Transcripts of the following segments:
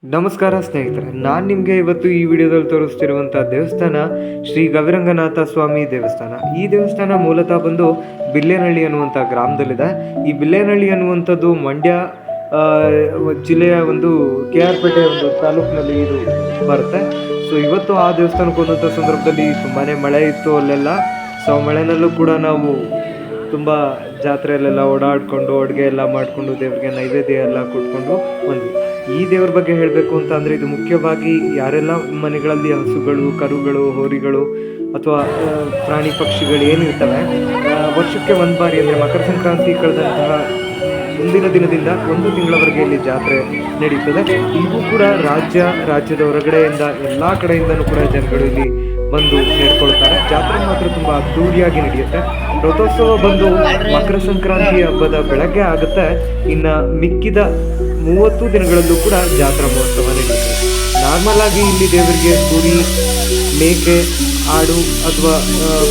ನಮಸ್ಕಾರ ಸ್ನೇಹಿತರೆ, ನಾನು ನಿಮಗೆ ಇವತ್ತು ಈ ವಿಡಿಯೋದಲ್ಲಿ ತೋರಿಸ್ತಿರುವಂಥ ದೇವಸ್ಥಾನ ಶ್ರೀ ಗವಿರಂಗನಾಥ ಸ್ವಾಮಿ ದೇವಸ್ಥಾನ. ಈ ದೇವಸ್ಥಾನ ಮೂಲತಃ ಬಂದು ಬಿಲ್ಲೇನಹಳ್ಳಿ ಅನ್ನುವಂಥ ಗ್ರಾಮದಲ್ಲಿದೆ. ಈ ಬಿಲ್ಲೇನಹಳ್ಳಿ ಅನ್ನುವಂಥದ್ದು ಮಂಡ್ಯ ಜಿಲ್ಲೆಯ ಒಂದು KR ಪೇಟೆ ಒಂದು ತಾಲೂಕಿನಲ್ಲಿ ಇದು ಬರುತ್ತೆ. ಸೊ ಇವತ್ತು ಆ ದೇವಸ್ಥಾನಕ್ಕೆ ಹೋದಂಥ ಸಂದರ್ಭದಲ್ಲಿ ತುಂಬಾ ಮಳೆ ಇತ್ತು ಅಲ್ಲೆಲ್ಲ. ಸೊ ಮಳೆನಲ್ಲೂ ಕೂಡ ನಾವು ತುಂಬ ಜಾತ್ರೆಯಲ್ಲೆಲ್ಲ ಓಡಾಡಿಕೊಂಡು ಅಡುಗೆ ಎಲ್ಲ ಮಾಡಿಕೊಂಡು ದೇವರಿಗೆ ನೈವೇದ್ಯ ಎಲ್ಲ ಕೊಟ್ಕೊಂಡು ಬಂದ್ವಿ. ಈ ದೇವ್ರ ಬಗ್ಗೆ ಹೇಳಬೇಕು ಅಂತ ಅಂದರೆ, ಇದು ಮುಖ್ಯವಾಗಿ ಯಾರೆಲ್ಲ ಮನೆಗಳಲ್ಲಿ ಹಸುಗಳು, ಕರುಗಳು, ಹೋರಿಗಳು ಅಥವಾ ಪ್ರಾಣಿ ಪಕ್ಷಿಗಳು ಏನಿರ್ತವೆ, ವರ್ಷಕ್ಕೆ ಒಂದು ಬಾರಿ ಅಂದರೆ ಮಕರ ಸಂಕ್ರಾಂತಿ ಕಳೆದಂತಹ ಮುಂದಿನ ದಿನದಿಂದ 1 ತಿಂಗಳವರೆಗೆ ಇಲ್ಲಿ ಜಾತ್ರೆ ನಡೀತದೆ. ಇದು ಕೂಡ ರಾಜ್ಯದ ಹೊರಗಡೆಯಿಂದ ಎಲ್ಲ ಕಡೆಯಿಂದನೂ ಕೂಡ ಜನಗಳು ಇಲ್ಲಿ ಬಂದು ನಡ್ಕೊಳ್ತಾರೆ. ಜಾತ್ರೆ ಮಾತ್ರ ತುಂಬ ಅದ್ದೂರಿಯಾಗಿ ನಡೆಯುತ್ತೆ. ರಥೋತ್ಸವ ಬಂದು ಮಕರ ಸಂಕ್ರಾಂತಿ ಹಬ್ಬದ ಬೆಳಗ್ಗೆ ಆಗುತ್ತೆ. ಇನ್ನು ಮಿಕ್ಕಿದ 30 ದಿನಗಳಲ್ಲೂ ಕೂಡ ಜಾತ್ರಾ ಮಹೋತ್ಸವ ನಡೆಯುತ್ತೆ. ನಾರ್ಮಲ್ ಆಗಿ ಇಲ್ಲಿ ದೇವರಿಗೆ ಕುರಿ, ಮೇಕೆ, ಆಡು ಅಥವಾ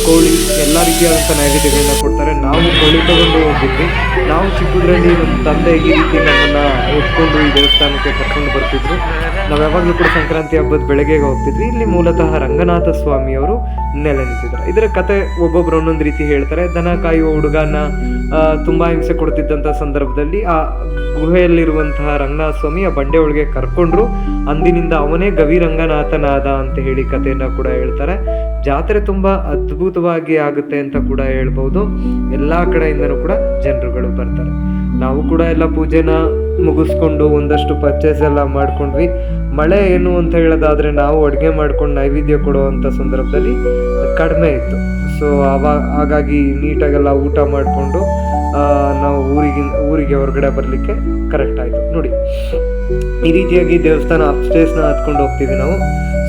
ಕೋಳಿ ಎಲ್ಲ ರೀತಿಯಾದಂಥ ನೈವೇದ್ಯಗಳನ್ನ ಕೊಡ್ತಾರೆ. ನಾವು ಕೋಳಿ ತಗೊಂಡು ಹೋಗಿದ್ವಿ. ನಾವು ಚಿಕ್ಕದ್ರಲ್ಲಿ ನಮ್ಮ ತಂದೆ ಈ ರೀತಿ ನಮ್ಮನ್ನು ಎತ್ಕೊಂಡು ಈ ದೇವಸ್ಥಾನಕ್ಕೆ ಕರ್ಕೊಂಡು ಬರ್ತಿದ್ರು. ನಾವು ಯಾವಾಗಲೂ ಕೂಡ ಸಂಕ್ರಾಂತಿ ಹಬ್ಬದ ಬೆಳಗ್ಗೆ ಹೋಗ್ತಿದ್ವಿ. ಇಲ್ಲಿ ಮೂಲತಃ ರಂಗನಾಥ ಸ್ವಾಮಿಯವರು ನೆಲೆ ನಿಂತಿದ್ದಾರೆ. ಇದರ ಕತೆ ಒಬ್ಬೊಬ್ರು ಒಂದೊಂದು ರೀತಿ ಹೇಳ್ತಾರೆ. ದನ ಕಾಯುವ ಹುಡುಗನ ತುಂಬ ಹಿಂಸೆ ಕೊಡ್ತಿದ್ದಂಥ ಸಂದರ್ಭದಲ್ಲಿ ಆ ಗುಹೆಯಲ್ಲಿರುವಂತಹ ರಂಗನಾಥ ಸ್ವಾಮಿ ಆ ಬಂಡೆ ಒಳಗೆ ಕರ್ಕೊಂಡ್ರು. ಅಂದಿನಿಂದ ಅವನೇ ಗವಿರಂಗನಾಥನಾದ ಅಂತ ಹೇಳಿ ಕಥೆಯನ್ನು ಕೂಡ ಹೇಳ್ತಾರೆ. ಜಾತ್ರೆ ತುಂಬ ಅದ್ಭುತವಾಗಿ ಆಗುತ್ತೆ ಅಂತ ಕೂಡ ಹೇಳ್ಬೋದು. ಎಲ್ಲ ಕಡೆಯಿಂದನೂ ಕೂಡ ಜನರುಗಳು ಬರ್ತಾರೆ. ನಾವು ಕೂಡ ಎಲ್ಲ ಪೂಜೆನ ಮುಗಿಸ್ಕೊಂಡು ಒಂದಷ್ಟು ಪರ್ಚೇಸ್ ಎಲ್ಲ ಮಾಡ್ಕೊಂಡ್ವಿ. ಮಳೆ ಏನು ಅಂತ ಹೇಳೋದಾದರೆ, ನಾವು ಅಡುಗೆ ಮಾಡ್ಕೊಂಡು ನೈವೇದ್ಯ ಕೊಡುವಂಥ ಸಂದರ್ಭದಲ್ಲಿ ಕಡಿಮೆ ಇತ್ತು. ಸೊ ಹಾಗಾಗಿ ನೀಟಾಗೆಲ್ಲ ಊಟ ಮಾಡಿಕೊಂಡು ನಾವು ಊರಿಗೆ ಹೊರಗಡೆ ಬರಲಿಕ್ಕೆ ಕರೆಕ್ಟ್ ಆಯಿತು. ನೋಡಿ, ಈ ರೀತಿಯಾಗಿ ದೇವಸ್ಥಾನ ಅಪ್ಸ್ಟೇರ್ಸ್ನ ಹತ್ಕೊಂಡು ಹೋಗ್ತೀವಿ ನಾವು.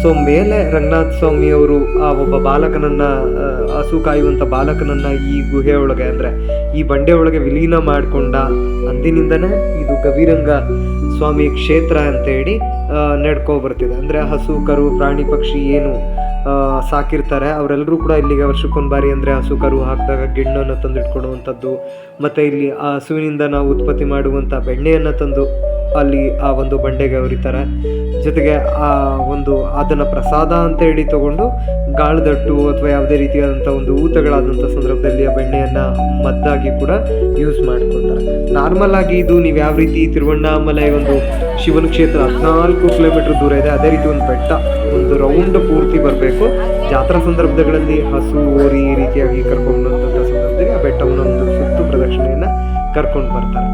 ಸೊ ಮೇಲೆ ರಂಗನಾಥ ಸ್ವಾಮಿಯವರು ಆ ಒಬ್ಬ ಬಾಲಕನನ್ನು, ಹಸು ಕಾಯುವಂಥ ಬಾಲಕನನ್ನು ಈ ಗುಹೆ ಒಳಗೆ ಅಂದರೆ ಈ ಬಂಡೆ ಒಳಗೆ ವಿಲೀನ ಮಾಡಿಕೊಂಡ ಅಂದಿನಿಂದನೇ ಇದು ಗವಿರಂಗ ಸ್ವಾಮಿ ಕ್ಷೇತ್ರ ಅಂತ ಹೇಳಿ ನಡ್ಕೊ ಬರ್ತಿದೆ. ಅಂದರೆ ಹಸು, ಕರು, ಪ್ರಾಣಿ ಪಕ್ಷಿ ಏನು ಸಾಕಿರ್ತಾರೆ ಅವರೆಲ್ಲರೂ ಕೂಡ ಇಲ್ಲಿಗೆ ವರ್ಷಕ್ಕೊಂದು ಬಾರಿ ಅಂದರೆ ಹಸು ಕರು ಹಾಕಿದಾಗ ಗಿಣ್ಣನ್ನು ತಂದಿಟ್ಕೊಡುವಂಥದ್ದು, ಮತ್ತು ಇಲ್ಲಿ ಆ ಹಸುವಿನಿಂದ ನಾವು ಉತ್ಪತ್ತಿ ಮಾಡುವಂಥ ಬೆಣ್ಣೆಯನ್ನು ತಂದು ಅಲ್ಲಿ ಆ ಒಂದು ಬಂಡೆಗೆ ಉರಿತಾರೆ. ಜೊತೆಗೆ ಅದನ್ನು ಪ್ರಸಾದ ಅಂತ ಹೇಳಿ ತಗೊಂಡು ಗಾಳದಟ್ಟು ಅಥವಾ ಯಾವುದೇ ರೀತಿಯಾದಂಥ ಒಂದು ಊತಗಳಾದಂಥ ಸಂದರ್ಭದಲ್ಲಿ ಆ ಬೆಣ್ಣೆಯನ್ನು ಮದ್ದಾಗಿ ಕೂಡ ಯೂಸ್ ಮಾಡ್ಕೊಳ್ತಾರೆ. ನಾರ್ಮಲ್ ಆಗಿ ಇದು ನೀವು ಯಾವ ರೀತಿ ತಿರುವಣ್ಣಾಮಲೈ ಒಂದು ಶಿವನ ಕ್ಷೇತ್ರ 14 ಕಿಲೋಮೀಟರ್ ದೂರ ಇದೆ, ಅದೇ ರೀತಿ ಒಂದು ಬೆಟ್ಟ ಒಂದು ರೌಂಡ್ ಪೂರ್ತಿ ಬರಬೇಕು. ಜಾತ್ರಾ ಸಂದರ್ಭಗಳಲ್ಲಿ ಹಸು, ಹೋರಿ ಈ ರೀತಿಯಾಗಿ ಕರ್ಕೊಂಡಂಥ ಸಂದರ್ಭದಲ್ಲಿ ಆ ಬೆಟ್ಟವನ್ನು ಒಂದು ಸುತ್ತು ಪ್ರದಕ್ಷಿಣೆಯನ್ನು ಕರ್ಕೊಂಡು ಬರ್ತಾರೆ.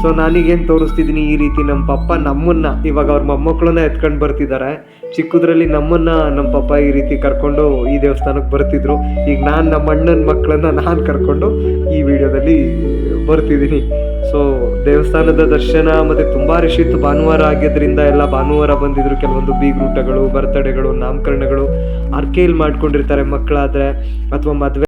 ಸೊ ನಾನೀಗೇನು ತೋರಿಸ್ತಿದ್ದೀನಿ, ಈ ರೀತಿ ನಮ್ಮ ಪಪ್ಪ ನಮ್ಮನ್ನು ಇವಾಗ ಅವ್ರ ಮೊಮ್ಮಕ್ಕಳನ್ನ ಎತ್ಕೊಂಡು ಬರ್ತಿದ್ದಾರೆ. ಚಿಕ್ಕದ್ರಲ್ಲಿ ನಮ್ಮನ್ನು ನಮ್ಮ ಪಪ್ಪ ಈ ರೀತಿ ಕರ್ಕೊಂಡು ಈ ದೇವಸ್ಥಾನಕ್ಕೆ ಬರ್ತಿದ್ರು. ಈಗ ನಾನು ನಮ್ಮ ಅಣ್ಣನ ಮಕ್ಕಳನ್ನು ನಾನು ಕರ್ಕೊಂಡು ಈ ವಿಡಿಯೋದಲ್ಲಿ ಬರ್ತಿದ್ದೀನಿ. ಸೊ ದೇವಸ್ಥಾನದ ದರ್ಶನ ಮತ್ತು ತುಂಬ ರಶ್ ಇತ್ತು. ಭಾನುವಾರ ಆಗಿದ್ದರಿಂದ ಎಲ್ಲ ಭಾನುವಾರ ಬಂದಿದ್ರು. ಕೆಲವೊಂದು ಬೀಗ್ರೂಟಗಳು, ಬರ್ತಡೇಗಳು, ನಾಮಕರಣಗಳು, ಅರ್ಕೆಯಲ್ಲಿ ಮಾಡ್ಕೊಂಡಿರ್ತಾರೆ ಮಕ್ಕಳಾದರೆ ಅಥವಾ ಮದುವೆ